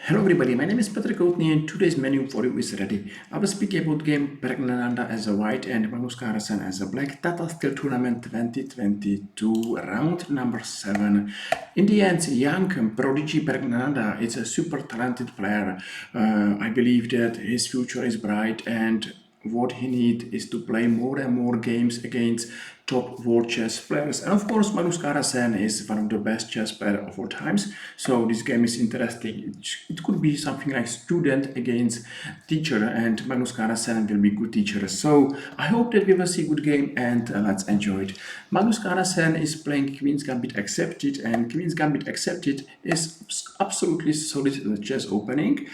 Hello everybody, my name is Patrick Outney and today's menu for you is ready. I will speak about game Praggnanandhaa as a white and Magnus Carlsen as a black. Tata Steel Tournament 2022 round number 7. In the end, young prodigy Praggnanandhaa is a super talented player. I believe that his future is bright and what he needs is to play more and more games against top world chess players. And of course, Magnus Carlsen is one of the best chess players of all times. So this game is interesting. It could be something like student against teacher, and Magnus Carlsen will be good teacher. So I hope that we will see good game and let's enjoy it. Magnus Carlsen is playing Queen's Gambit Accepted, and Queen's Gambit Accepted is absolutely solid chess opening,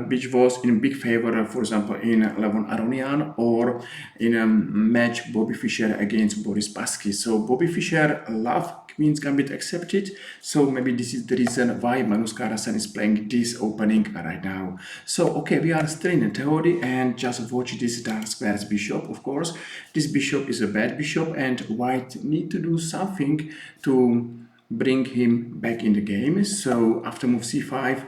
which was in big favor, for example, in Levon Aronian or in a match Bobby Fischer against Boris Spassky. So Bobby Fischer loved Queen's Gambit Accepted, so maybe this is the reason why Magnus Carlsen is playing this opening right now. So okay, we are still in the theory and just watch this dark squares bishop. Of course, this bishop is a bad bishop and white need to do something to bring him back in the game. So after move c5,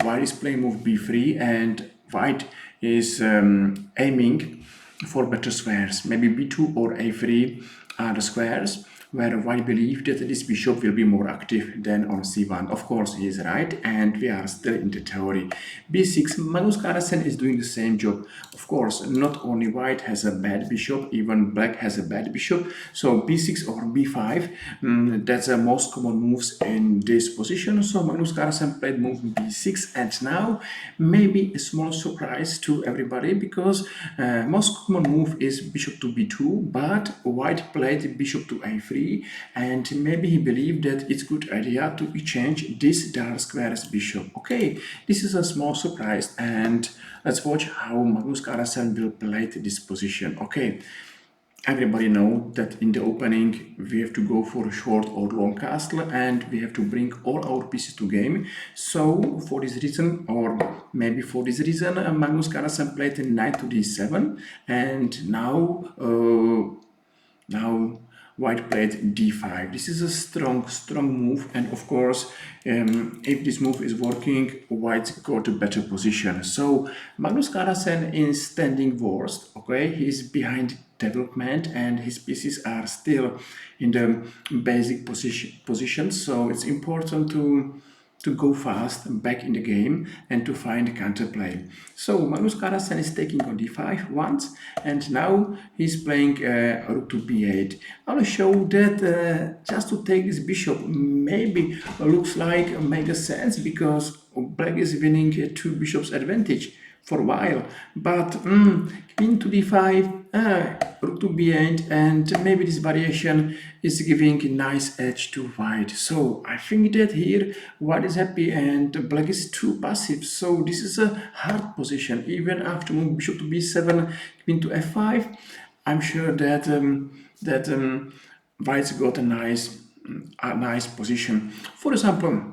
white is playing move b3 and white is aiming for better squares. Maybe b2 or a3 are the squares where white believe that this bishop will be more active than on c1. Of course, he is right, and we are still in the theory. b6, Magnus Carlsen is doing the same job. Of course, not only white has a bad bishop, even black has a bad bishop. So b6 or b5, that's the most common moves in this position. So Magnus Carlsen played move b6, and now maybe a small surprise to everybody because most common move is bishop to b2, but white played bishop to a3. And maybe he believed that it's a good idea to exchange this dark squares bishop. Okay, this is a small surprise, and let's watch how Magnus Carlsen will play this position. Okay, everybody know that in the opening we have to go for a short or long castle and we have to bring all our pieces to game. So for this reason, or maybe for this reason, Magnus Carlsen played knight to d7, and now white played d5. This is a strong move, and of course, if this move is working, white's got a better position. So Magnus Carlsen is standing worst. Okay, he's behind development and his pieces are still in the basic position. So it's important to go fast back in the game and to find counterplay. So Magnus Carlsen is taking on d5 once, and now he's playing rook to b8. I will show that just to take this bishop maybe looks like mega sense because black is winning two bishops advantage for a while, but queen to d5, rook to b8, and maybe this variation is giving a nice edge to white. So I think that here white is happy and black is too passive. So this is a hard position. Even after move bishop to b7, queen to f5, I'm sure that white's got a nice position. For example,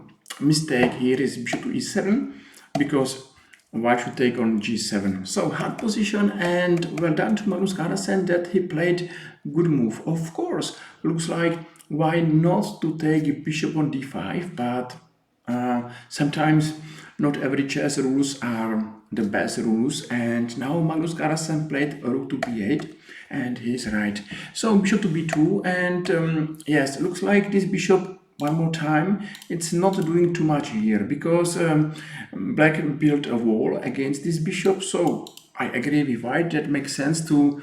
mistake here is bishop to e7 because white should take on g7. So hard position, and well done to Magnus Carlsen that he played good move. Of course, looks like why not to take bishop on d5, but sometimes not every chess rules are the best rules, and now Magnus Carlsen played rook to b8 and he's right. So bishop to b2, and yes, looks like this bishop one more time, it's not doing too much here because black built a wall against this bishop. So I agree with white that makes sense to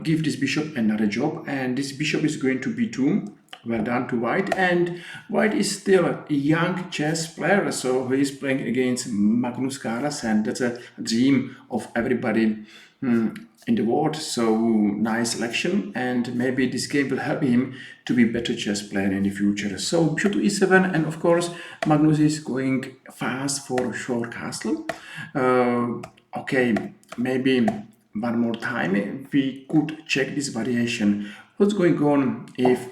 give this bishop another job, and this bishop is going to b2. Well done to white, and white is still a young chess player, so he is playing against Magnus Carlsen. That's a dream of everybody in the world. So nice selection, and maybe this game will help him to be better chess player in the future. So bishop to e7, and of course Magnus is going fast for short castle. Okay, maybe one more time we could check this variation. What's going on if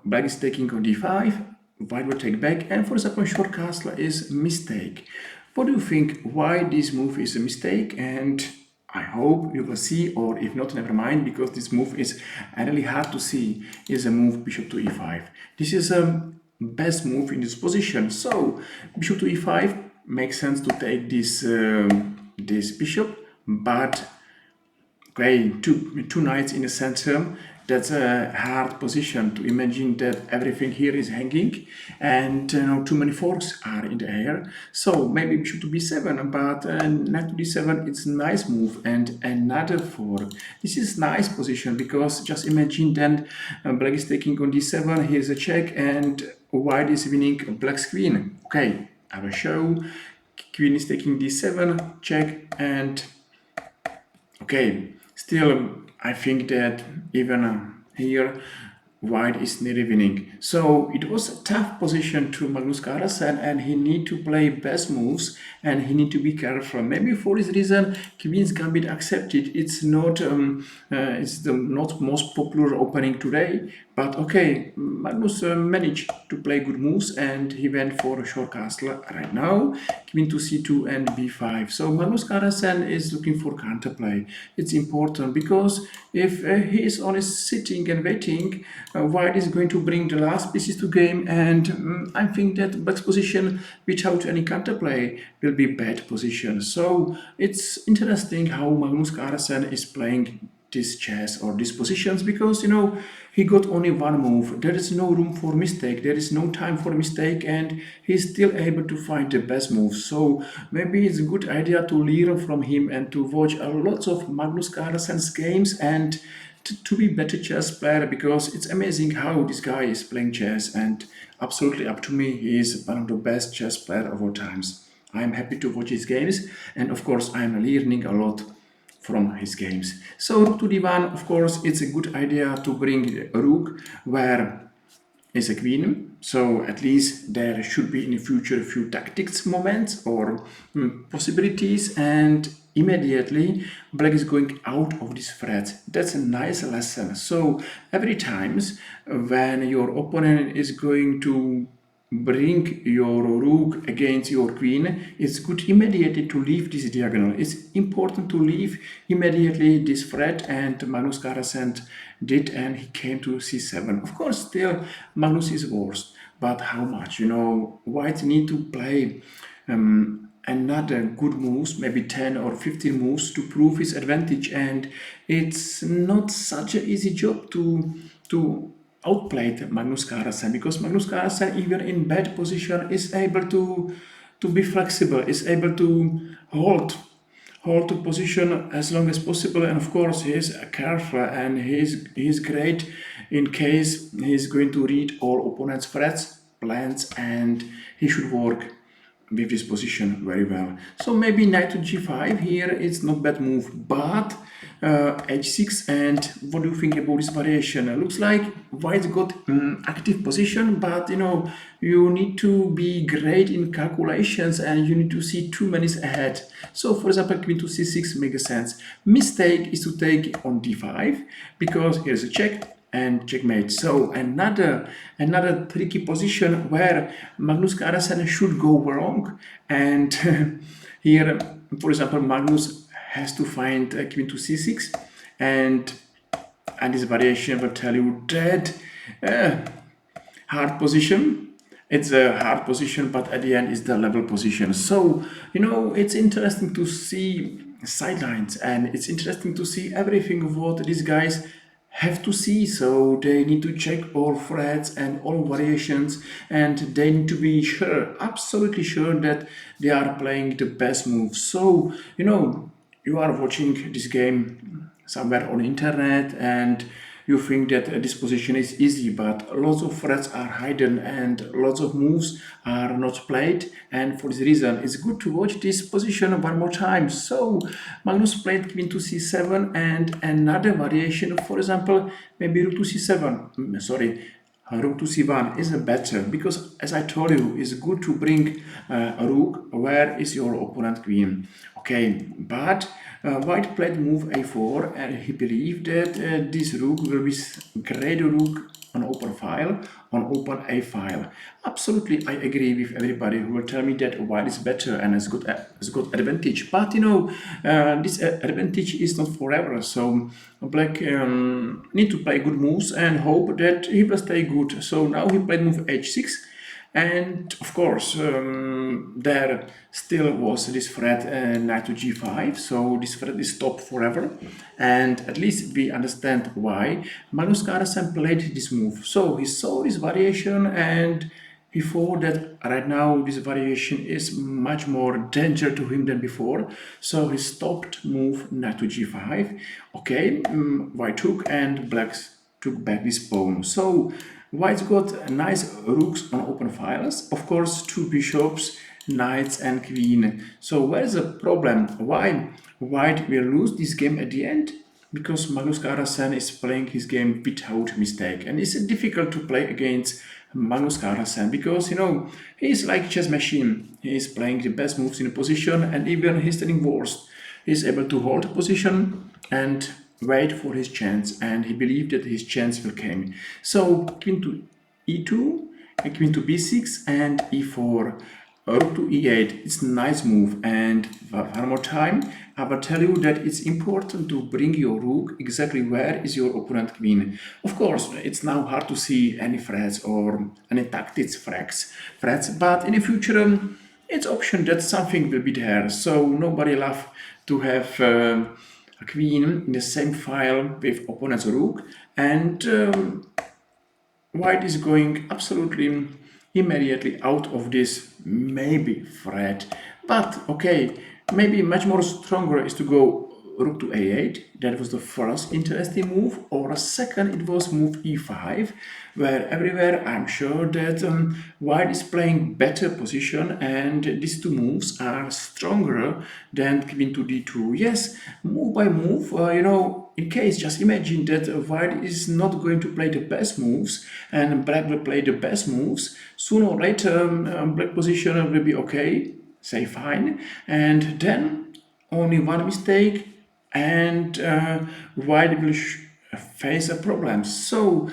black is taking on d5, white will take back, and for example short castle is mistake. What do you think why this move is a mistake? And I hope you will see, or if not, never mind, because this move is really hard to see, is a move bishop to e5. This is a best move in this position. So bishop to e5, makes sense to take this bishop, but okay, two knights in the center. That's a hard position to imagine that everything here is hanging, and too many forks are in the air. So maybe bishop to b7, but knight to d7, it's a nice move, and another fork. This is nice position because just imagine then black is taking on d7. Here's a check, and white is winning black's queen. Okay, I will show. Queen is taking d7, check, and okay, still, I think that even here, white is nearly winning. So it was a tough position to Magnus Carlsen, and he need to play best moves, and he need to be careful. Maybe for this reason, Queen's Gambit accepted. It's the not most popular opening today, but okay, Magnus managed to play good moves, and he went for a short castle right now. Queen to c2 and b5. So Magnus Carlsen is looking for counterplay. It's important because if he is only sitting and waiting, white is going to bring the last pieces to game, and I think that black's position without any counterplay will be bad position. So it's interesting how Magnus Carlsen is playing this chess or these positions, because he got only one move. There is no room for mistake, there is no time for mistake, and he's still able to find the best move. So maybe it's a good idea to learn from him and to watch a lot of Magnus Carlsen's games and to be better chess player, because it's amazing how this guy is playing chess, and absolutely up to me, he is one of the best chess player of all times. I'm happy to watch his games, and of course I'm learning a lot from his games. So rook to d1, of course, it's a good idea to bring a rook where is a queen. So at least there should be in the future a few tactics moments or possibilities, and immediately black is going out of this threat. That's a nice lesson. So every times when your opponent is going to bring your rook against your queen, it's good immediately to leave this diagonal. It's important to leave immediately this threat, and Magnus Carlsen did, and he came to c7. Of course, still Magnus is worse, but how much? White need to play another good moves, maybe 10 or 15 moves to prove his advantage, and it's not such an easy job to outplayed Magnus Carlsen, because Magnus Carlsen, even in bad position, is able to be flexible, is able to hold the position as long as possible, and of course he is careful, and he is great in case he is going to read all opponent's threats, plans, and he should work with this position very well. So maybe knight to g5 here, it's not bad move, but h6, and what do you think about this variation? Looks like white got active position, but you need to be great in calculations, and you need to see 2 minutes ahead. So for example, queen to c6 makes sense. Mistake is to take on d5, because here's a check and checkmate. So another tricky position where Magnus Carlsen should go wrong, and here, for example, Magnus has to find queen to c6, and this variation will tell you that hard position. It's a hard position, but at the end is the level position. So it's interesting to see sidelines, and it's interesting to see everything of what these guys have to see. So they need to check all threats and all variations, and they need to be sure, absolutely sure, that they are playing the best moves. So you are watching this game somewhere on internet, and you think that this position is easy, but lots of threats are hidden and lots of moves are not played, and for this reason it's good to watch this position one more time. So Magnus played queen to c7, and another variation, for example, maybe rook to c7, sorry, rook to c1 is better, because as I told you, it's good to bring a rook where is your opponent queen. Okay, but white played move a4, and he believed that this rook will be great rook on open file, on open a file. Absolutely, I agree with everybody who will tell me that white is better and has got advantage. But this advantage is not forever. So black need to play good moves and hope that he will stay good. So now he played move h6. And of course, there still was this threat knight to g5, so this threat is stopped forever, and at least we understand why Magnus Carlsen played this move. So he saw this variation, and he thought that right now this variation is much more danger to him than before, so he stopped move knight to g5. Okay, white took, and black took back this pawn. So white's got nice rooks on open files, of course two bishops, knights and queen. So where's the problem? Why white will lose this game at the end? Because Magnus Carlsen is playing his game without mistake, and it's difficult to play against Magnus Carlsen because he's like chess machine. He's playing the best moves in a position, and even he's turning worst. He's able to hold a position and wait for his chance, and he believed that his chance will come. So queen to e2, queen to b6, and e4. Rook to e8, it's a nice move, and one more time I will tell you that it's important to bring your rook exactly where is your opponent queen. Of course, it's now hard to see any threats or any tactics threats, but in the future it's option that something will be there, so nobody love to have a queen in the same file with opponent's rook, and white is going absolutely immediately out of this maybe threat. But okay, maybe much more stronger is to go rook to a8. That was the first interesting move. Or a second, it was move e5, where everywhere I'm sure that white is playing better position, and these two moves are stronger than queen to d2. Yes, move by move, in case, just imagine that white is not going to play the best moves and black will play the best moves. Sooner or later, black position will be okay, say fine, and then only one mistake and white will face a problem. So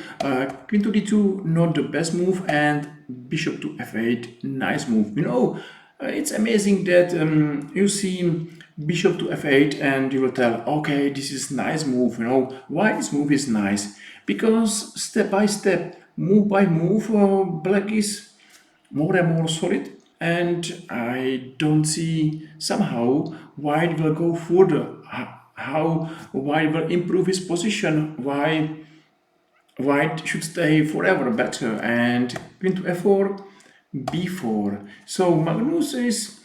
queen to d2 not the best move, and bishop to f8 nice move. It's amazing that you see bishop to f8 and you will tell, okay, this is nice move. Why this move is nice? Because step by step, move by move, black is more and more solid, and I don't see somehow white will go further. How white will improve his position? Why white should stay forever better? And queen to f4, b4. So Magnus is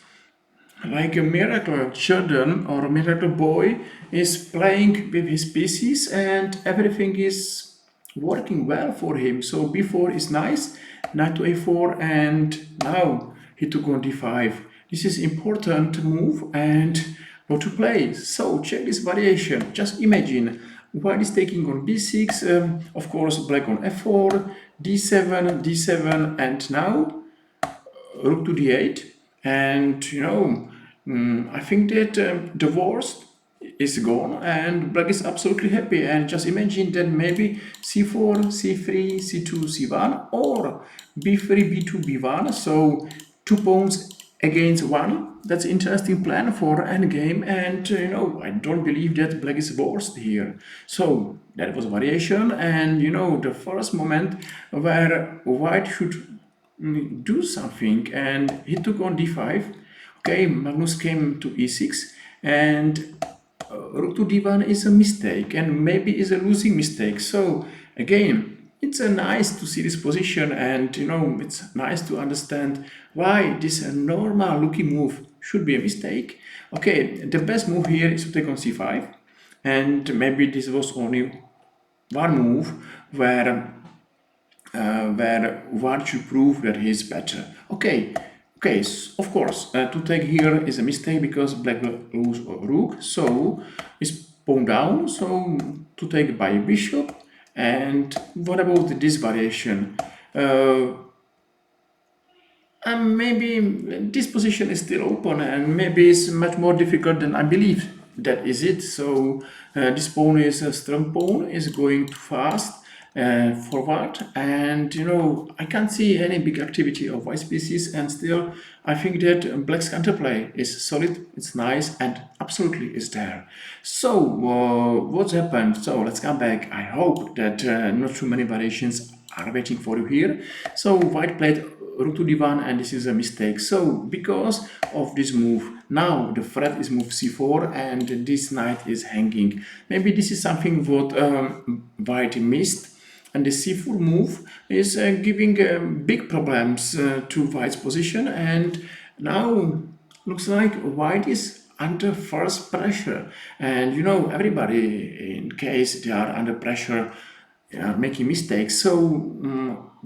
like a miracle children or a miracle boy is playing with his pieces, and everything is working well for him. So b4 is nice, knight to a4, and now he took on d5. This is important move and what to play. So check this variation. Just imagine white is taking on b6, of course black on f4, d7, d7, and now rook to d8, and I think that the worst is gone and black is absolutely happy. And just imagine that maybe c4, c3, c2, c1, or b3, b2, b1, so two pawns against one. That's an interesting plan for endgame, and I don't believe that black is worst here. So that was a variation, and the first moment where white should do something, and he took on d5. Okay, Magnus came to e6, and rook to d1 is a mistake, and maybe is a losing mistake. So again, it's nice to see this position, and it's nice to understand why this normal looking move should be a mistake. Okay, the best move here is to take on c5, and maybe this was only one move where one should prove that he is better. Okay, of course, to take here is a mistake because black will lose a rook, so it's pawn down, so to take by a bishop. And what about this variation? And maybe this position is still open, and maybe it's much more difficult than I believe. That is it. So this pawn is a strong pawn, is going too fast forward, and I can't see any big activity of white pieces, and still I think that black's counterplay is solid, it's nice, and absolutely is there. So what's happened? So let's come back. I hope that not too many variations are waiting for you here. So white played rook to d1, and this is a mistake. So because of this move, now the threat is move c4 and this knight is hanging. Maybe this is something what white missed, and the c4 move is giving big problems to white's position, and now looks like white is under first pressure. And you know, everybody in case they are under pressure making mistakes. So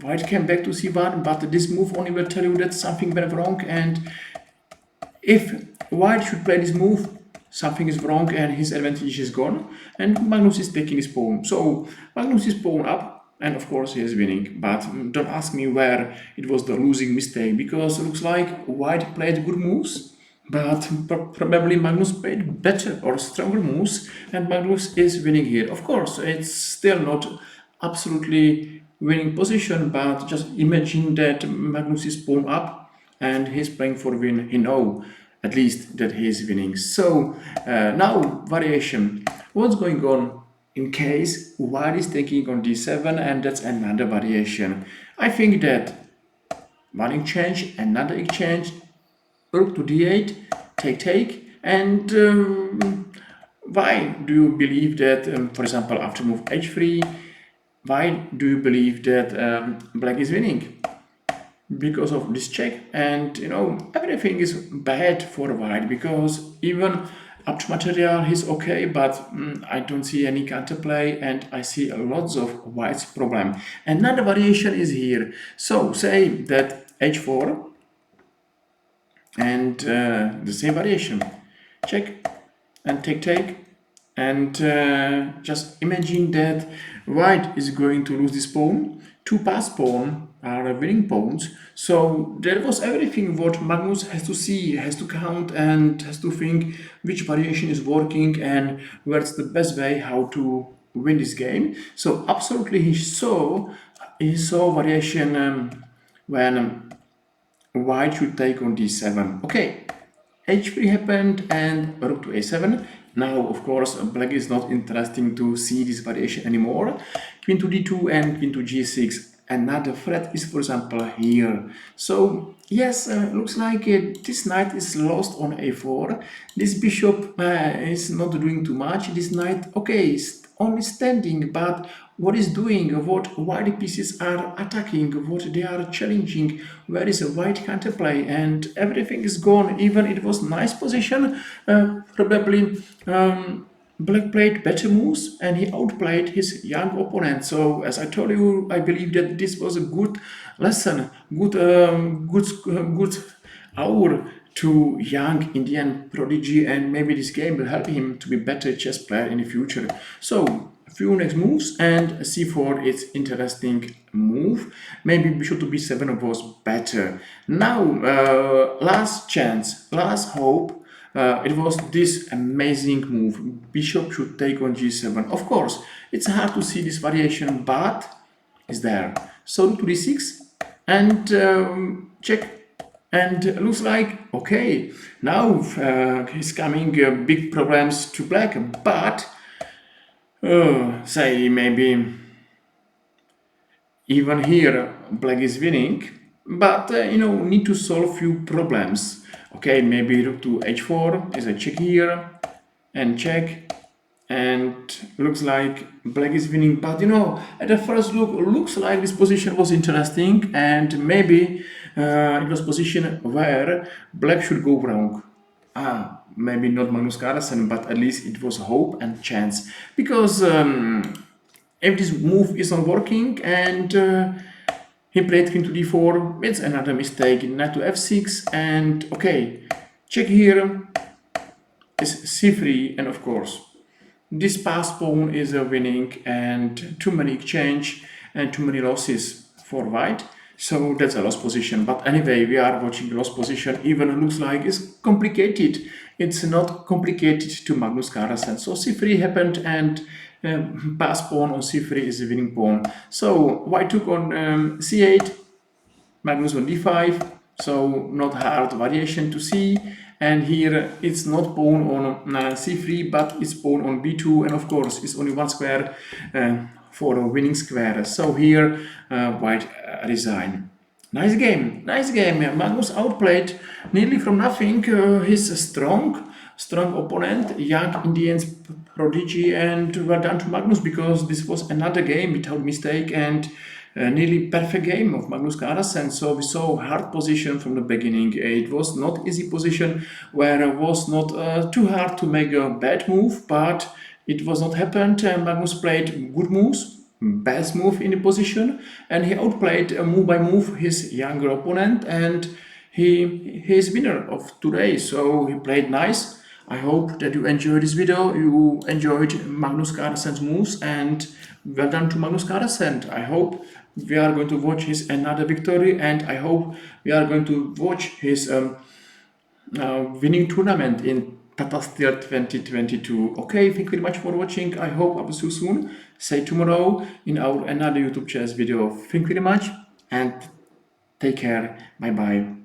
white came back to c1, but this move only will tell you that something went wrong, and if white should play this move, something is wrong and his advantage is gone, and Magnus is taking his pawn. So Magnus is pawn up, and of course he is winning. But don't ask me where it was the losing mistake, because it looks like white played good moves, but probably Magnus played better or stronger moves, and Magnus is winning here. Of course, it's still not absolutely winning position, but just imagine that Magnus is pawn up and he's playing for win. He know at least that he is winning. So now variation. What's going on in case white is taking on d7, and that's another variation. I think that one exchange, another exchange, rook to d8, take, and why do you believe that, for example, after move h3, why do you believe that black is winning? Because of this check, and you know, everything is bad for white, because even up to material he's okay, but I don't see any counterplay, and I see lots of white's problem. Another variation is here. So say that h4 and the same variation, check and take, and just imagine that white is going to lose this pawn. Two passed pawn are winning pawns, so there was everything what Magnus has to see, has to count, and has to think which variation is working and where's the best way how to win this game. So absolutely he saw variation when white should take on d7. Okay, h3 happened and rook to a7. Now, of course, black is not interesting to see this variation anymore. Queen to d2 and queen to g6. Another threat is, for example, here. So, yes, looks like this knight is lost on a4. This bishop is not doing too much. This knight, okay, is only standing, but what is doing, what white pieces are attacking, what they are challenging, where is a white counterplay, and everything is gone. Even it was nice position, probably black played better moves and he outplayed his young opponent. So as I told you, I believe that this was a good lesson, good hour to young Indian prodigy, and maybe this game will help him to be better chess player in the future. So a few next moves, and c4 is interesting move. Maybe bishop to b7 was better. Now last chance, last hope. It was this amazing move. Bishop should take on g7. Of course, it's hard to see this variation, but it's there. So rook to d6 and check. And looks like, okay, now he's coming big problems to black, but say maybe even here black is winning, but you know, need to solve few problems. Okay, maybe rook to h4 is a check here, and check, and looks like black is winning. But you know, at the first look, looks like this position was interesting, and maybe it was position where black should go wrong. Maybe not Magnus Carlsen, but at least it was hope and chance, because if this move is not working and he played queen to d4, it's another mistake. Knight to f6, and okay, check here is c3, and of course this passed pawn is winning, and too many exchange and too many losses for white. So that's a lost position. But anyway, we are watching lost position. Even looks like it's complicated. It's not complicated to Magnus Carlsen. So c3 happened, and passed pawn on c3 is a winning pawn. So white took on c8, Magnus on d5. So not hard variation to see. And here it's not pawn on c3, but it's pawn on b2, and of course it's only one square for a winning square. So here white resign. Nice game, nice game. Magnus outplayed nearly from nothing his strong opponent, young Indians prodigy, and well done to Magnus because this was another game without mistake and nearly perfect game of Magnus Carlsen. So we saw hard position from the beginning. It was not easy position where it was not too hard to make a bad move, but it was not happened. Magnus played good moves, best move in the position, and he outplayed move by move his younger opponent, and he is winner of today. So he played nice. I hope that you enjoyed this video. You enjoyed Magnus Carlsen's moves, and well done to Magnus Carlsen. I hope we are going to watch his another victory, and I hope we are going to watch his winning tournament in Tata Steel 2022. Okay, thank you very much for watching. I hope I will see you soon. See you tomorrow in our another YouTube chess video. Thank you very much and take care. Bye bye.